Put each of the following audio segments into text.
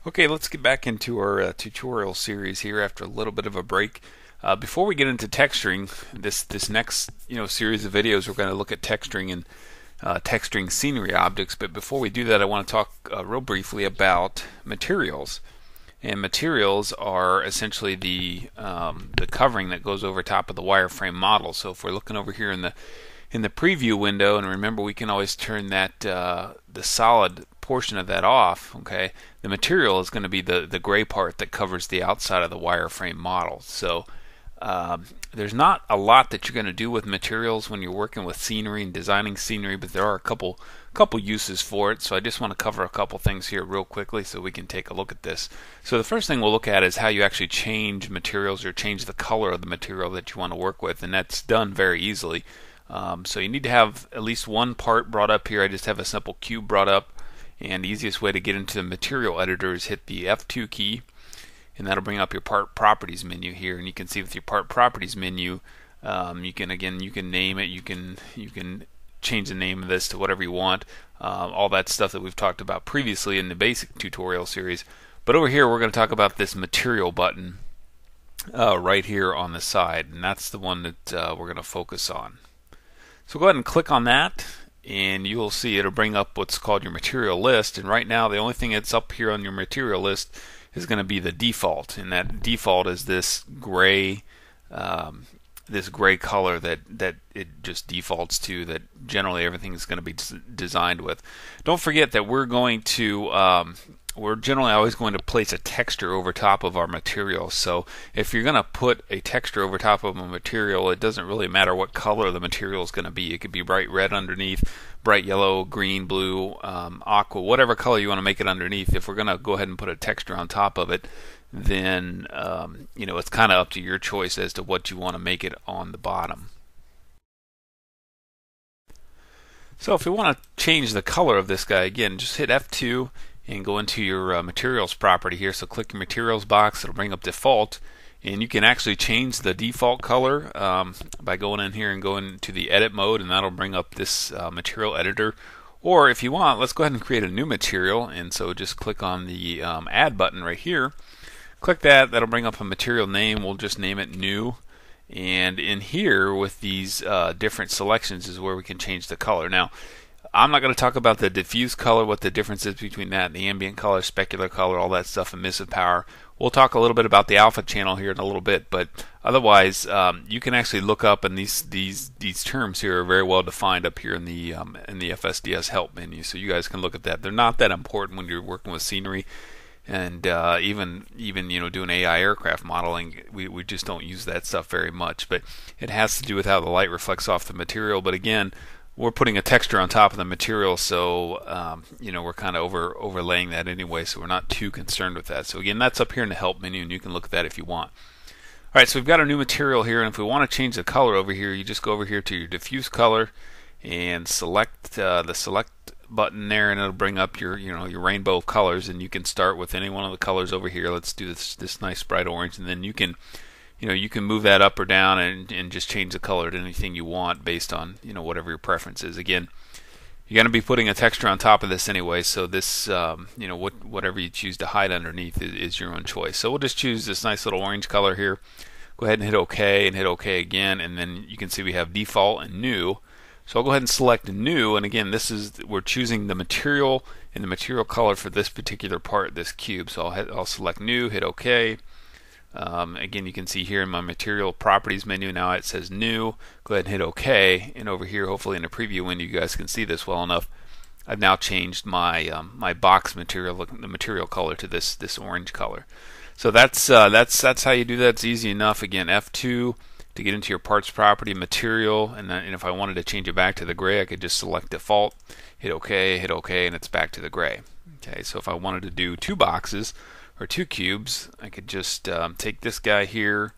Okay, let's get back into our tutorial series here after a little bit of a break. Before we get into texturing, this next series of videos, we're going to look at texturing and texturing scenery objects. But before we do that, I want to talk real briefly about materials. And materials are essentially the covering that goes over top of the wireframe model. So if we're looking over here in the preview window, and remember we can always turn that the solid portion of that off. Okay, the material is going to be the gray part that covers the outside of the wireframe model. So there's not a lot that you're going to do with materials when you're working with scenery and designing scenery, but there are a couple uses for it. So I just want to cover a couple things here real quickly so we can take a look at this. So the first thing we'll look at is how you actually change materials or change the color of the material that you want to work with, and that's done very easily. So you need to have at least one part brought up here. I just have a simple cube brought up, and the easiest way to get into the material editor is hit the F2 key, and that'll bring up your part properties menu here. And you can see with your part properties menu, you can name it, you can change the name of this to whatever you want, all that stuff that we've talked about previously in the basic tutorial series. But over here we're going to talk about this material button right here on the side, and that's the one that we're going to focus on. So go ahead and click on that, and you will see it'll bring up what's called your material list. And right now the only thing that's up here on your material list is going to be the default, and that default is this gray color that it just defaults to, that generally everything is going to be designed with. Don't forget that we're generally always going to place a texture over top of our material. So if you're going to put a texture over top of a material, it doesn't really matter what color the material is going to be. It could be bright red underneath, bright yellow, green, blue, aqua, whatever color you want to make it underneath. If we're going to go ahead and put a texture on top of it, then it's kind of up to your choice as to what you want to make it on the bottom. So if we want to change the color of this guy, again, just hit F2 and go into your materials property here. So click your materials box, it'll bring up default, and you can actually change the default color by going in here and going to the edit mode, and that'll bring up this material editor. Or if you want, let's go ahead and create a new material, and so just click on the add button right here. Click that, that'll bring up a material name. We'll just name it new. And in here with these different selections is where we can change the color. Now, I'm not going to talk about the diffuse color, what the difference is between that and the ambient color, specular color, all that stuff, emissive power. We'll talk a little bit about the alpha channel here in a little bit, but otherwise you can actually look up, and these terms here are very well defined up here in the FSDS help menu, so you guys can look at that. They're not that important when you're working with scenery, and even doing AI aircraft modeling, we just don't use that stuff very much. But it has to do with how the light reflects off the material. But again, we're putting a texture on top of the material, so we're kind of overlaying that anyway, so we're not too concerned with that. So again, that's up here in the help menu, and you can look at that if you want. Alright, so we've got our new material here, and if we want to change the color over here, you just go over here to your diffuse color and select the select button there, and it'll bring up your your rainbow of colors, and you can start with any one of the colors over here. Let's do this nice bright orange, and then you can move that up or down and just change the color to anything you want based on whatever your preference is. Again, you're going to be putting a texture on top of this anyway, so this whatever you choose to hide underneath is your own choice. So we'll just choose this nice little orange color here. Go ahead and hit OK, and hit OK again, and then you can see we have default and new. So I'll go ahead and select new, and again, we're choosing the material and the material color for this particular part, this cube. So I'll select new, hit OK. Again, you can see here in my material properties menu, now it says new. Go ahead and hit OK, and over here, hopefully in the preview window, you guys can see this well enough. I've now changed my my box material, the material color, to this orange color. So that's how you do that. It's easy enough. Again, F2 to get into your parts property, material, and if I wanted to change it back to the gray, I could just select default, hit OK, and it's back to the gray. Okay, so if I wanted to do two boxes or two cubes, I could just take this guy here,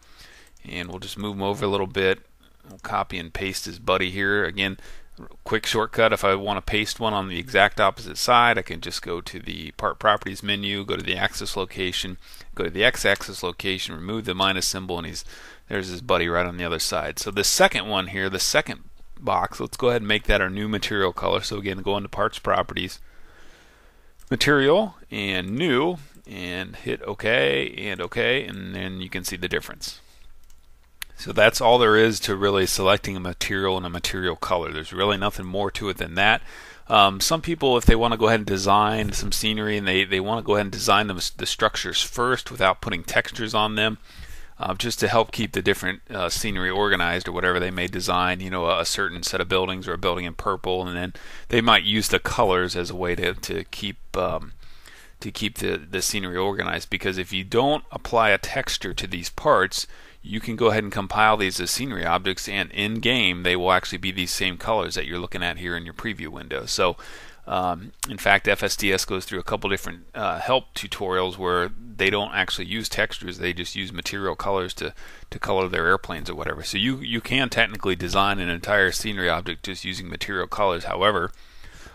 and we'll just move him over a little bit. We'll copy and paste his buddy here. Again, quick shortcut, if I want to paste one on the exact opposite side, I can just go to the part properties menu, go to the axis location, go to the x-axis location, remove the minus symbol, and there's his buddy right on the other side. So the second one here, the second box, let's go ahead and make that our new material color. So again, go into parts properties, material, and new, and hit OK and OK, and then you can see the difference. So that's all there is to really selecting a material and a material color. There's really nothing more to it than that. Some people, if they want to go ahead and design some scenery and they want to go ahead and design the structures first without putting textures on them, just to help keep the different scenery organized or whatever they may design, you know, a certain set of buildings or a building in purple, and then they might use the colors as a way to keep the scenery organized. Because if you don't apply a texture to these parts, you can go ahead and compile these as scenery objects, and in game they will actually be these same colors that you're looking at here in your preview window. So in fact, FSDS goes through a couple different help tutorials where they don't actually use textures, they just use material colors to color their airplanes or whatever. So you can technically design an entire scenery object just using material colors. However,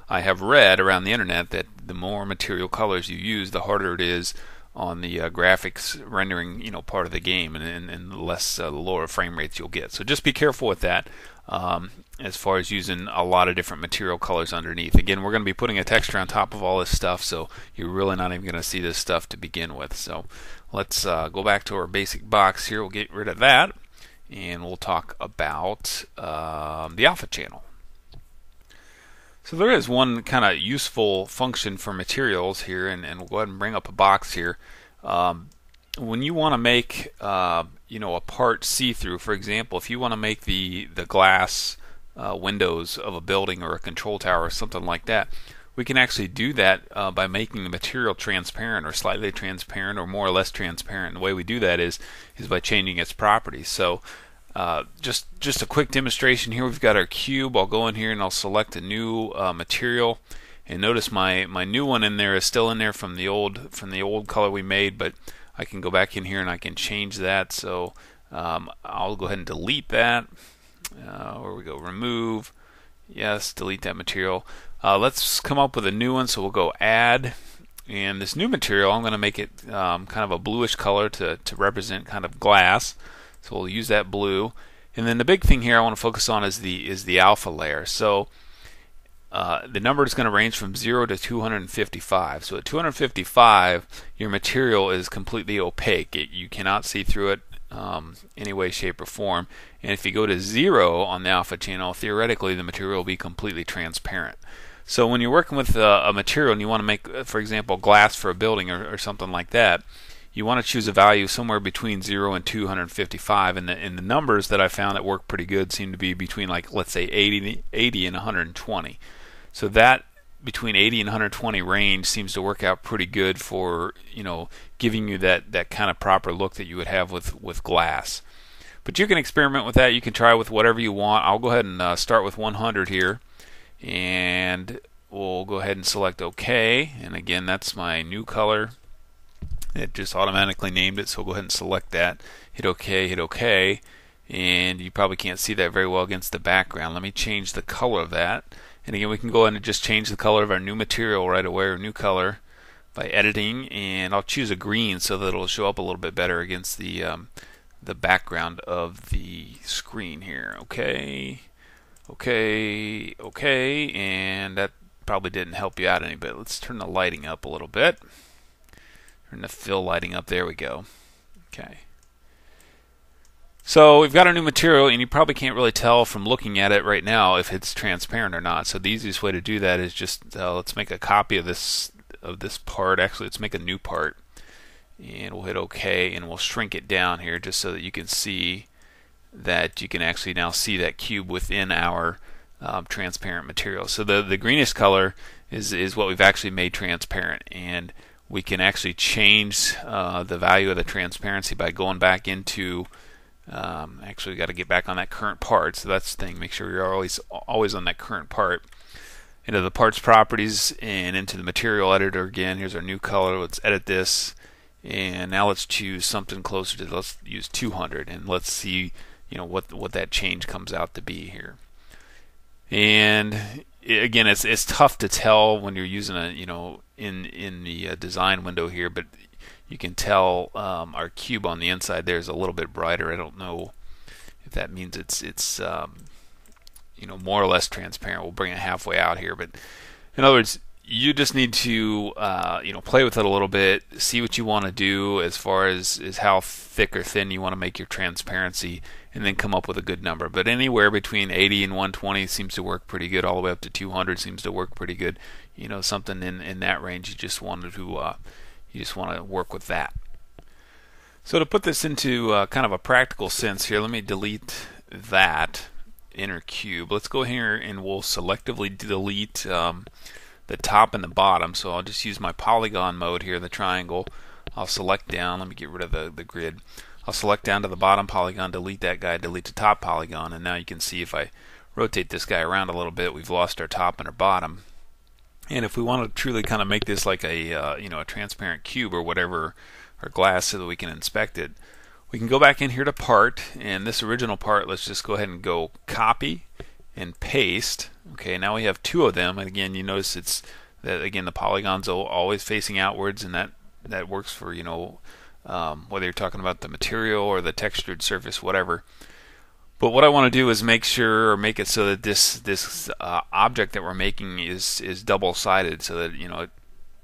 I have read around the internet that the more material colors you use, the harder it is on the graphics rendering, you know, part of the game, and the less lower frame rates you'll get. So just be careful with that as far as using a lot of different material colors underneath. Again, we're going to be putting a texture on top of all this stuff, so you're really not even going to see this stuff to begin with. So let's go back to our basic box here. We'll get rid of that, and we'll talk about the alpha channel. So there is one kind of useful function for materials here, and we'll go ahead and bring up a box here. When you want to make you know, a part see-through, for example, if you want to make the glass windows of a building or a control tower or something like that, we can actually do that by making the material transparent or slightly transparent or more or less transparent. And the way we do that is by changing its properties. So just a quick demonstration here. We've got our cube. I'll go in here and I'll select a new material, and notice my new one in there is still in there from the old color we made, but I can go back in here and I can change that. So I'll go ahead and delete that. Where we go, remove, yes, delete that material. Let's come up with a new one. So we'll go add, and this new material I'm going to make it kind of a bluish color to represent kind of glass. So we'll use that blue, and then the big thing here I want to focus on is the alpha layer. So the number is going to range from 0 to 255. So at 255, your material is completely opaque. You cannot see through it any way, shape, or form. And if you go to 0 on the alpha channel, theoretically the material will be completely transparent. So when you're working with a material and you want to make, for example, glass for a building or something like that, you want to choose a value somewhere between 0 and 255, and the numbers that I found that work pretty good seem to be between, like, let's say 80 and 120. So that between 80 and 120 range seems to work out pretty good for, you know, giving you that kind of proper look that you would have with glass. But you can experiment with that. You can try with whatever you want. I'll go ahead and start with 100 here, and we'll go ahead and select OK. And again, that's my new color. It just automatically named it, so we'll go ahead and select that. Hit OK, and you probably can't see that very well against the background. Let me change the color of that. And again, we can go ahead and just change the color of our new material right away, or new color, by editing, and I'll choose a green so that it'll show up a little bit better against the background of the screen here. OK, and that probably didn't help you out any bit. Let's turn the lighting up a little bit. Turn the fill lighting up. There we go. Okay. So we've got our new material, and you probably can't really tell from looking at it right now if it's transparent or not. So the easiest way to do that is just let's make a copy of this part. Actually, let's make a new part, and we'll hit OK, and we'll shrink it down here just so that you can see that you can actually now see that cube within our transparent material. So the greenish color is what we've actually made transparent, and we can actually change the value of the transparency by going back into actually we've got to get back on that current part. So that's the thing, make sure you're always on that current part. Into the parts properties and into the material editor again. Here's our new color. Let's edit this, and now let's choose something closer to, let's use 200, and let's see, you know, what that change comes out to be here. And again, it's tough to tell when you're using a, you know, in the design window here, but you can tell our cube on the inside there is a little bit brighter. I don't know if that means it's you know, more or less transparent. We'll bring it halfway out here, but in other words, you just need to play with it a little bit, see what you want to do as far as how thick or thin you want to make your transparency, and then come up with a good number. But anywhere between 80 and 120 seems to work pretty good. All the way up to 200 seems to work pretty good. Something in that range. You just want to work with that. So to put this into kind of a practical sense here, let me delete that inner cube. Let's go here and we'll selectively delete the top and the bottom. So I'll just use my polygon mode here, the triangle. I'll select down. Let me get rid of the grid. I'll select down to the bottom polygon, delete that guy, delete the top polygon, and now you can see if I rotate this guy around a little bit, we've lost our top and our bottom. And if we want to truly kind of make this like a transparent cube or whatever, or glass, so that we can inspect it, we can go back in here to part, and this original part, let's just go ahead and go copy and paste. Okay, now we have two of them, and again, you notice it's that again the polygons are always facing outwards, and that works for whether you're talking about the material or the textured surface, whatever. But what I want to do is make it so that this object that we're making is double-sided, so that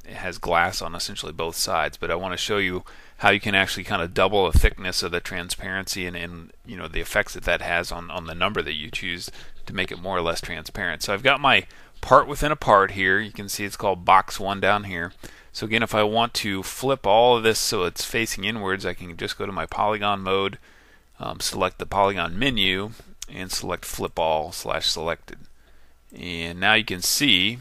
it has glass on essentially both sides. But I want to show you how you can actually kind of double the thickness of the transparency and the effects that has on the number that you choose to make it more or less transparent. So I've got my part within a part here. You can see it's called box 1 down here. So again, if I want to flip all of this so it's facing inwards, I can just go to my polygon mode, select the polygon menu, and select flip all /selected. And now you can see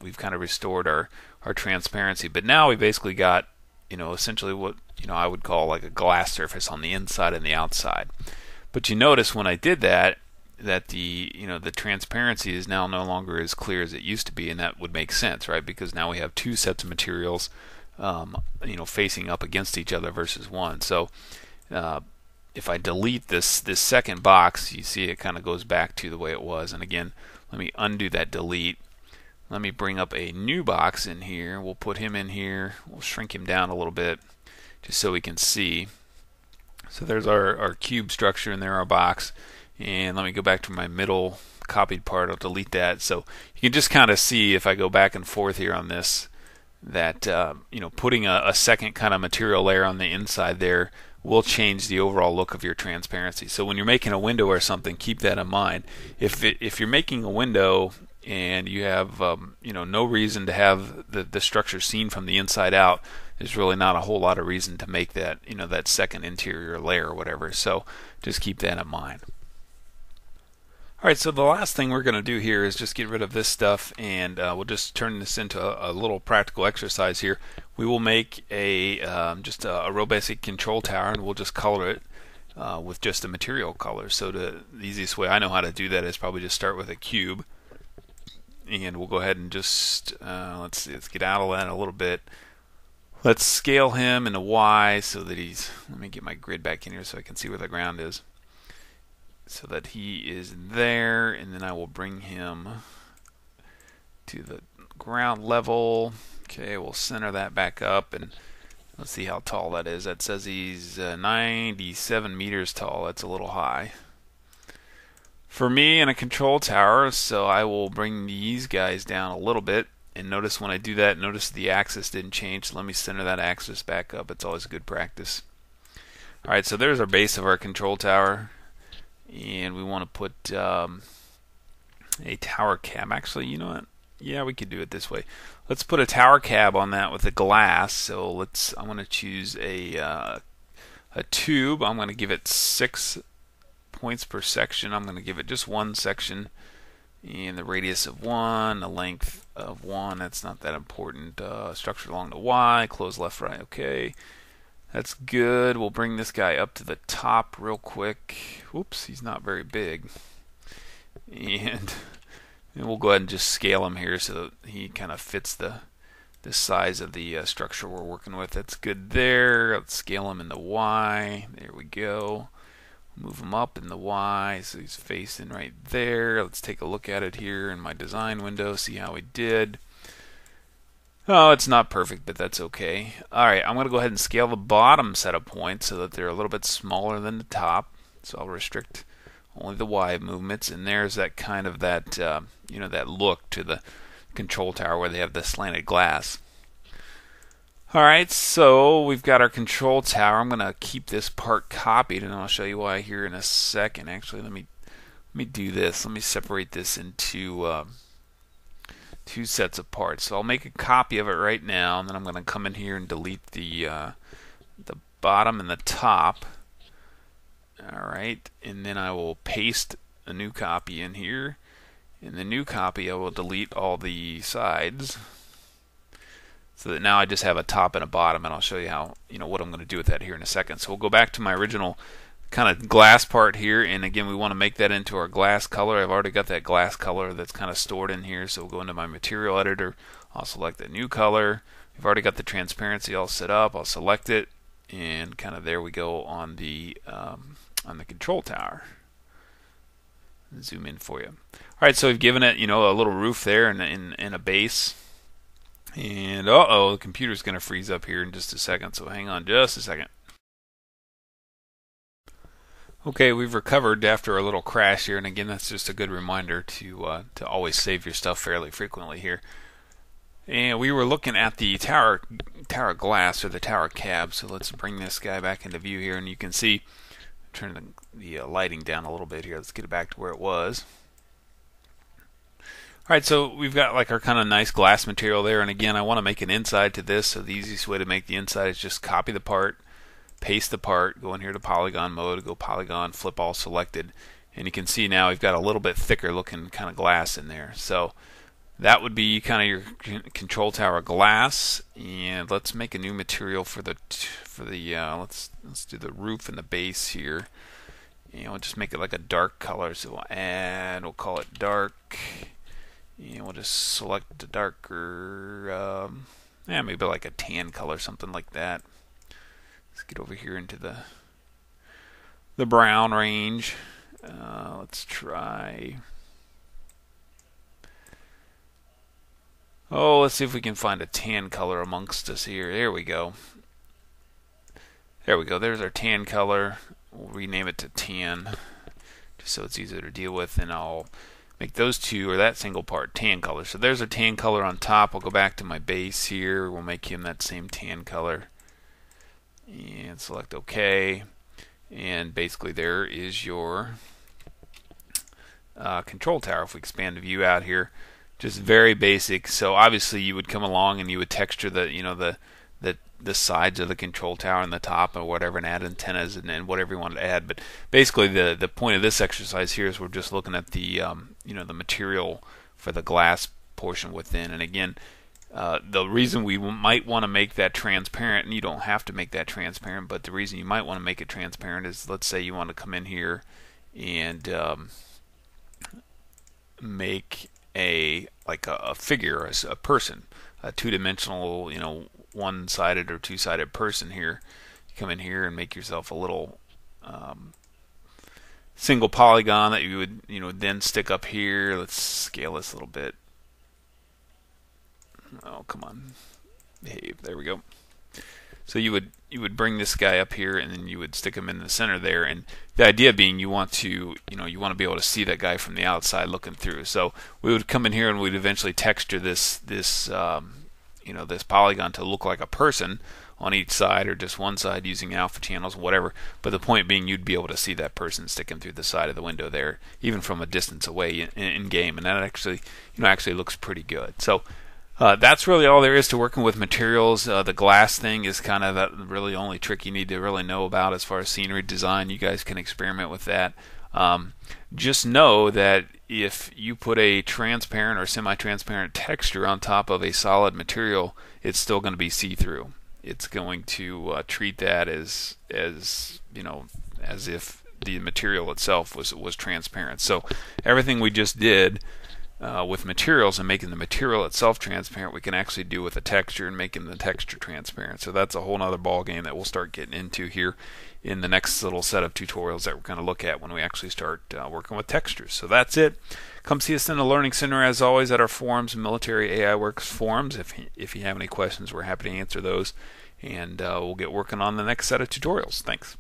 we've kind of restored our transparency. But now we basically got essentially what I would call like a glass surface on the inside and the outside. But you notice when I did that the transparency is now no longer as clear as it used to be, and that would make sense, right? Because now we have two sets of materials facing up against each other versus one. So if I delete this second box, you see it kind of goes back to the way it was. And again, let me undo that delete. Let me bring up a new box in here. We'll put him in here. We'll shrink him down a little bit just so we can see. So there's our cube structure, and there our box. And let me go back to my middle copied part. I'll delete that. So you can just kind of see, if I go back and forth here on this, that putting a second kind of material layer on the inside there will change the overall look of your transparency. So when you're making a window or something, keep that in mind. If you're making a window and you have no reason to have the structure seen from the inside out, there's really not a whole lot of reason to make that that second interior layer or whatever. So just keep that in mind. Alright, so the last thing we're going to do here is just get rid of this stuff, and we'll just turn this into a little practical exercise here. We will make just a real basic control tower, and we'll just color it with just the material color. So the easiest way I know how to do that is probably just start with a cube, and we'll go ahead and just let's get out of that a little bit. Let's scale him in a Y so that let me get my grid back in here so I can see where the ground is. So that he is there, and then I will bring him to the ground level. Okay, we'll center that back up, and let's see how tall that is. That says he's 97 meters tall. That's a little high for me in a control tower, so I will bring these guys down a little bit. And notice when I do that, notice the axis didn't change. So let me center that axis back up. It's always good practice. Alright, so there's our base of our control tower. And we want to put a tower cab. Actually, you know what? Yeah, we could do it this way. Let's put a tower cab on that with a glass. So I'm going to choose a tube. I'm going to give it 6 points per section. I'm going to give it just one section, and the radius of 1, the length of 1. That's not that important. Structure along the Y. Close left, right. Okay. That's good. We'll bring this guy up to the top real quick. Whoops, he's not very big. And we'll go ahead and just scale him here so that he kind of fits the size of the structure we're working with. That's good there. Let's scale him in the Y. There we go. Move him up in the Y so he's facing right there. Let's take a look at it here in my design window, see how we did. Oh, it's not perfect, but that's okay. Alright, I'm going to go ahead and scale the bottom set of points so that they're a little bit smaller than the top. So I'll restrict only the Y movements, and there's that kind of that look to the control tower where they have the slanted glass. Alright, so we've got our control tower. I'm going to keep this part copied, and I'll show you why here in a second. Actually, let me do this. Let me separate this into two sets of parts. So I'll make a copy of it right now, and then I'm going to come in here and delete the bottom and the top. Alright, and then I will paste a new copy in here. In the new copy, I will delete all the sides, so that now I just have a top and a bottom, and I'll show you how, what I'm going to do with that here in a second. So we'll go back to my original kind of glass part here, and again we want to make that into our glass color. I've already got that glass color that's kind of stored in here, so we'll go into my material editor. I'll select the new color. We've already got the transparency all set up. I'll select it, and kind of there we go on the control tower. Zoom in for you. Alright, so we've given it a little roof there and a base. And the computer's going to freeze up here in just a second, so hang on just a second. Okay, we've recovered after a little crash here, and again that's just a good reminder to always save your stuff fairly frequently here. And we were looking at the tower glass, or the tower cab, so let's bring this guy back into view here, and you can see, turn the lighting down a little bit here. Let's get it back to where it was. Alright, so we've got like our kind of nice glass material there, and again I want to make an inside to this, so the easiest way to make the inside is just copy the part, paste the part, go in here to polygon mode, go polygon, flip all selected, and you can see now we've got a little bit thicker looking kind of glass in there. So that would be kind of your control tower glass, and let's make a new material for the let's do the roof and the base here, and we'll just make it like a dark color. So we'll call it dark. And we'll just select the darker, maybe like a tan color, something like that. Let's get over here into the brown range. Let's try. Let's see if we can find a tan color amongst us here. There we go. There we go. There's our tan color. We'll rename it to tan, just so it's easier to deal with, and I'll make those two, or that single part, tan color. So there's a tan color on top. I'll go back to my base here. We'll make him that same tan color. And select OK. And basically there is your control tower. If we expand the view out here, just very basic. So obviously you would come along and you would texture the sides of the control tower and the top or whatever, and add antennas and whatever you want to add. But basically the point of this exercise here is we're just looking at the the material for the glass portion within. And again, the reason we might want to make that transparent, and you don't have to make that transparent, but the reason you might want to make it transparent is, let's say you want to come in here and make a figure, a person, a two-dimensional, one-sided or two-sided person here. You come in here and make yourself a little single polygon that you would then stick up here. Let's scale this a little bit. Oh, come on, behave. There we go. So you would bring this guy up here, and then you would stick him in the center there. And the idea being, you want to be able to see that guy from the outside looking through. So we would come in here and we'd eventually texture this polygon to look like a person on each side, or just one side using alpha channels, whatever. But the point being, you'd be able to see that person sticking through the side of the window there, even from a distance away in game, and that actually looks pretty good. So that's really all there is to working with materials. The glass thing is kind of that really only trick you need to really know about as far as scenery design. You guys can experiment with that. Just know that if you put a transparent or semi-transparent texture on top of a solid material, it's still going to be see-through. It's going to treat that as if the material itself was transparent. So everything we just did with materials and making the material itself transparent, we can actually do with a texture and making the texture transparent. So that's a whole nother ball game that we'll start getting into here in the next little set of tutorials that we're going to look at when we actually start working with textures. So that's it. Come see us in the Learning Center, as always, at our forums, Military AI Works forums. If you have any questions, we're happy to answer those, and we'll get working on the next set of tutorials. Thanks.